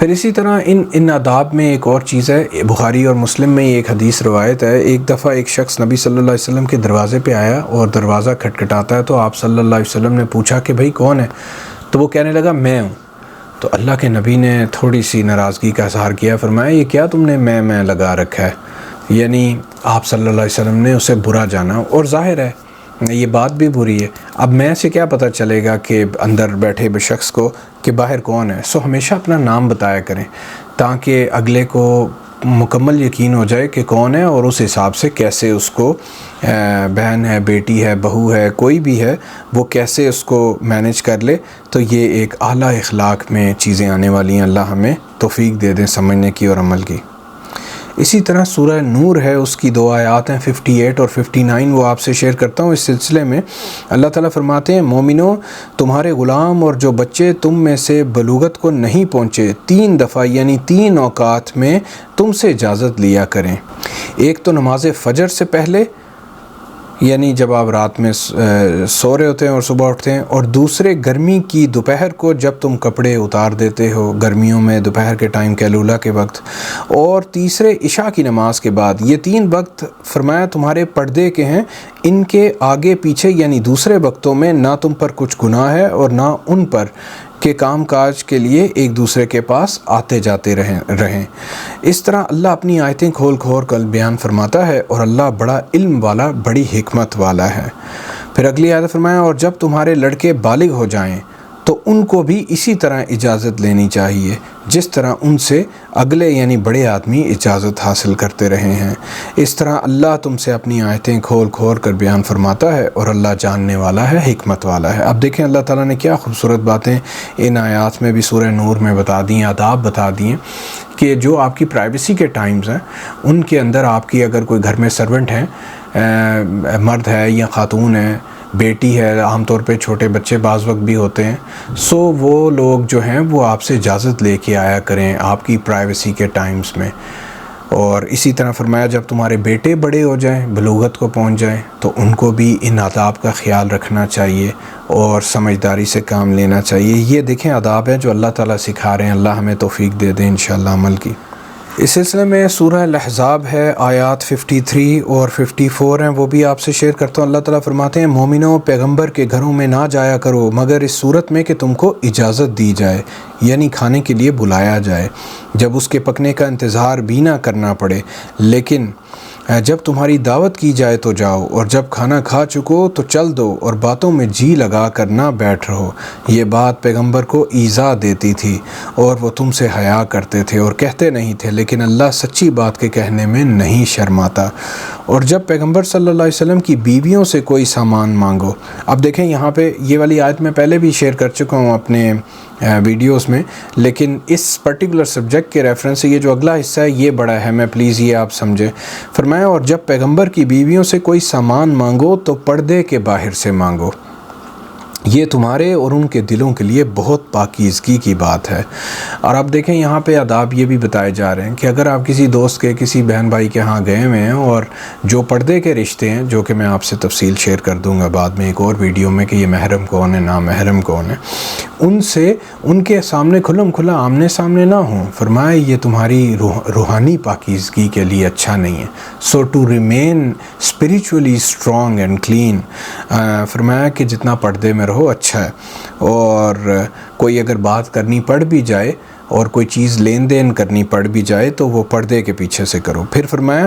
پھر اسی طرح ان آداب میں ایک اور چیز ہے، بخاری اور مسلم میں ایک حدیث روایت ہے، ایک دفعہ ایک شخص نبی صلی اللہ علیہ وسلم کے دروازے پہ آیا اور دروازہ کھٹکھٹاتا ہے، تو آپ صلی اللہ علیہ وسلم نے پوچھا کہ بھائی کون ہے؟ تو وہ کہنے لگا میں ہوں۔ تو اللہ کے نبی نے تھوڑی سی ناراضگی کا اظہار کیا، فرمایا یہ کیا تم نے میں لگا رکھا ہے، یعنی آپ صلی اللہ علیہ وسلم نے اسے برا جانا، اور ظاہر ہے یہ بات بھی بری ہے۔ اب میں سے کیا پتہ چلے گا کہ اندر بیٹھے شخص کو کہ باہر کون ہے؟ سو ہمیشہ اپنا نام بتایا کریں تاکہ اگلے کو مکمل یقین ہو جائے کہ کون ہے، اور اس حساب سے کیسے اس کو بہن ہے، بیٹی ہے، بہو ہے، کوئی بھی ہے، وہ کیسے اس کو مینیج کر لے۔ تو یہ ایک اعلیٰ اخلاق میں چیزیں آنے والی ہیں، اللہ ہمیں توفیق دے دیں سمجھنے کی اور عمل کی۔ اسی طرح سورہ نور ہے، اس کی 2 آیات ہیں 58 اور 59، وہ آپ سے شیئر کرتا ہوں۔ اس سلسلے میں اللہ تعالیٰ فرماتے ہیں، مومنو تمہارے غلام اور جو بچے تم میں سے بلوغت کو نہیں پہنچے 3 دفعہ یعنی 3 اوقات میں تم سے اجازت لیا کریں۔ ایک تو نماز فجر سے پہلے، یعنی جب آپ رات میں سو رہے ہوتے ہیں اور صبح اٹھتے ہیں، اور دوسرے گرمی کی دوپہر کو جب تم کپڑے اتار دیتے ہو، گرمیوں میں دوپہر کے ٹائم کیلولا کے وقت، اور تیسرے عشاء کی نماز کے بعد۔ یہ 3 وقت فرمایا تمہارے پردے کے ہیں، ان کے آگے پیچھے یعنی دوسرے وقتوں میں نہ تم پر کچھ گناہ ہے اور نہ ان پر کہ کام کاج کے لیے ایک دوسرے کے پاس آتے جاتے رہیں۔ اس طرح اللہ اپنی آیتیں کھول کر بیان فرماتا ہے، اور اللہ بڑا علم والا، بڑی حکمت والا ہے۔ پھر اگلی آیت فرمایا، اور جب تمہارے لڑکے بالغ ہو جائیں تو ان کو بھی اسی طرح اجازت لینی چاہیے جس طرح ان سے اگلے یعنی بڑے آدمی اجازت حاصل کرتے رہے ہیں۔ اس طرح اللہ تم سے اپنی آیتیں کھول کر بیان فرماتا ہے، اور اللہ جاننے والا ہے، حکمت والا ہے۔ اب دیکھیں اللہ تعالیٰ نے کیا خوبصورت باتیں ان آیات میں بھی سورہ نور میں بتا دی ہیں، آداب بتا دی ہیں کہ جو آپ کی پرائیویسی کے ٹائمز ہیں ان کے اندر آپ کی اگر کوئی گھر میں سرونٹ ہیں، مرد ہے یا خاتون ہے، بیٹی ہے، عام طور پہ چھوٹے بچے بعض وقت بھی ہوتے ہیں، سو وہ لوگ جو ہیں وہ آپ سے اجازت لے کے آیا کریں آپ کی پرائیویسی کے ٹائمز میں۔ اور اسی طرح فرمایا جب تمہارے بیٹے بڑے ہو جائیں، بلوغت کو پہنچ جائیں، تو ان کو بھی ان آداب کا خیال رکھنا چاہیے اور سمجھداری سے کام لینا چاہیے۔ یہ دیکھیں آداب ہیں جو اللہ تعالیٰ سکھا رہے ہیں، اللہ ہمیں توفیق دے دیں انشاءاللہ عمل کی۔ اس سلسلے میں سورہ الاحزاب ہے، آیات 53 اور 54 ہیں، وہ بھی آپ سے شیئر کرتا ہوں۔ اللہ تعالیٰ فرماتے ہیں، مومنوں پیغمبر کے گھروں میں نہ جایا کرو مگر اس صورت میں کہ تم کو اجازت دی جائے، یعنی کھانے کے لیے بلایا جائے، جب اس کے پکنے کا انتظار بھی نہ کرنا پڑے، لیکن جب تمہاری دعوت کی جائے تو جاؤ، اور جب کھانا کھا چکو تو چل دو، اور باتوں میں جی لگا کر نہ بیٹھ رہو۔ یہ بات پیغمبر کو ایذا دیتی تھی اور وہ تم سے حیا کرتے تھے اور کہتے نہیں تھے، لیکن اللہ سچی بات کے کہنے میں نہیں شرماتا۔ اور جب پیغمبر صلی اللہ علیہ وسلم کی بیویوں سے کوئی سامان مانگو، اب دیکھیں یہاں پہ یہ والی آیت میں پہلے بھی شیئر کر چکا ہوں اپنے ویڈیوز میں، لیکن اس پرٹیکولر سبجیکٹ کے ریفرنس سے یہ جو اگلا حصہ ہے یہ بڑا اہم ہے، پلیز یہ آپ سمجھیں۔ فرمایا، اور جب پیغمبر کی بیویوں سے کوئی سامان مانگو تو پردے کے باہر سے مانگو، یہ تمہارے اور ان کے دلوں کے لیے بہت پاکیزگی کی بات ہے۔ اور اب دیکھیں یہاں پہ آداب یہ بھی بتائے جا رہے ہیں کہ اگر آپ کسی دوست کے، کسی بہن بھائی کے ہاں گئے ہوئے ہیں، اور جو پردے کے رشتے ہیں، جو کہ میں آپ سے تفصیل شیئر کر دوں گا بعد میں ایک اور ویڈیو میں کہ یہ محرم کون ہے، نامحرم کون ہے، ان سے ان کے سامنے کھلم کھلا آمنے سامنے نہ ہوں۔ فرمایا یہ تمہاری روحانی پاکیزگی کے لیے اچھا نہیں ہے۔ So to remain spiritually strong and clean, فرمایا کہ جتنا پردے میں رہو اچھا ہے، اور کوئی اگر بات کرنی پڑ بھی جائے اور کوئی چیز لین دین کرنی پڑ بھی جائے تو وہ پردے کے پیچھے سے کرو۔ پھر فرمایا،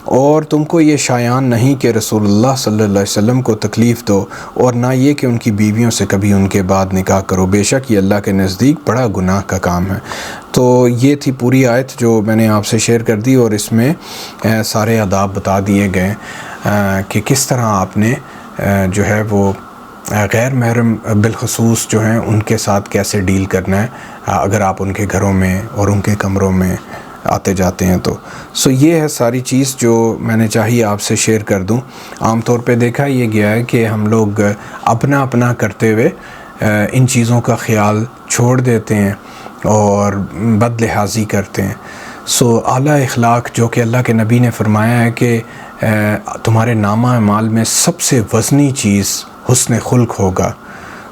اور تم کو یہ شایان نہیں کہ رسول اللہ صلی اللہ علیہ وسلم کو تکلیف دو، اور نہ یہ کہ ان کی بیویوں سے کبھی ان کے بعد نکاح کرو، بے شک یہ اللہ کے نزدیک بڑا گناہ کا کام ہے۔ تو یہ تھی پوری آیت جو میں نے آپ سے شیئر کر دی، اور اس میں سارے آداب بتا دیے گئے کہ کس طرح آپ نے جو ہے وہ غیر محرم بالخصوص جو ہیں ان کے ساتھ کیسے ڈیل کرنا ہے اگر آپ ان کے گھروں میں اور ان کے کمروں میں آتے جاتے ہیں تو۔ سو یہ ہے ساری چیز جو میں نے چاہی آپ سے شیئر کر دوں۔ عام طور پہ دیکھا یہ گیا ہے کہ ہم لوگ اپنا کرتے ہوئے ان چیزوں کا خیال چھوڑ دیتے ہیں اور بد لحاظی کرتے ہیں۔ سو اعلیٰ اخلاق جو کہ اللہ کے نبی نے فرمایا ہے کہ تمہارے نامہ اعمال میں سب سے وزنی چیز حسن خلق ہوگا،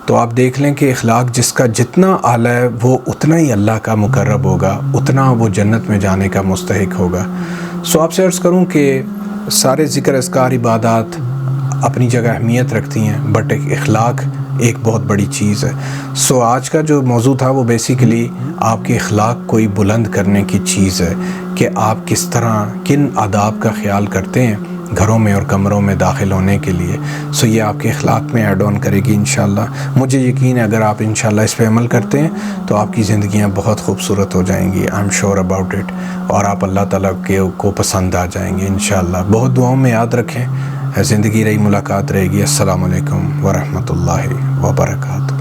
تو آپ دیکھ لیں کہ اخلاق جس کا جتنا اعلیٰ ہے وہ اتنا ہی اللہ کا مقرب ہوگا، اتنا وہ جنت میں جانے کا مستحق ہوگا۔ سو آپ سے عرض کروں کہ سارے ذکر اذکار عبادات اپنی جگہ اہمیت رکھتی ہیں، بٹ اخلاق ایک بہت بڑی چیز ہے۔ سو آج کا جو موضوع تھا وہ بیسیکلی آپ کے اخلاق کو ہی بلند کرنے کی چیز ہے کہ آپ کس طرح کن آداب کا خیال کرتے ہیں گھروں میں اور کمروں میں داخل ہونے کے لیے۔ سو یہ آپ کے اخلاق میں ایڈ آن کرے گی انشاءاللہ۔ مجھے یقین ہے اگر آپ انشاءاللہ اس پہ عمل کرتے ہیں تو آپ کی زندگیاں بہت خوبصورت ہو جائیں گی، I am sure about it, اور آپ اللہ تعالیٰ کو پسند آ جائیں گے انشاءاللہ۔ بہت دعاؤں میں یاد رکھیں، زندگی رہی ملاقات رہے گی۔ السلام علیکم ورحمۃ اللہ وبرکاتہ۔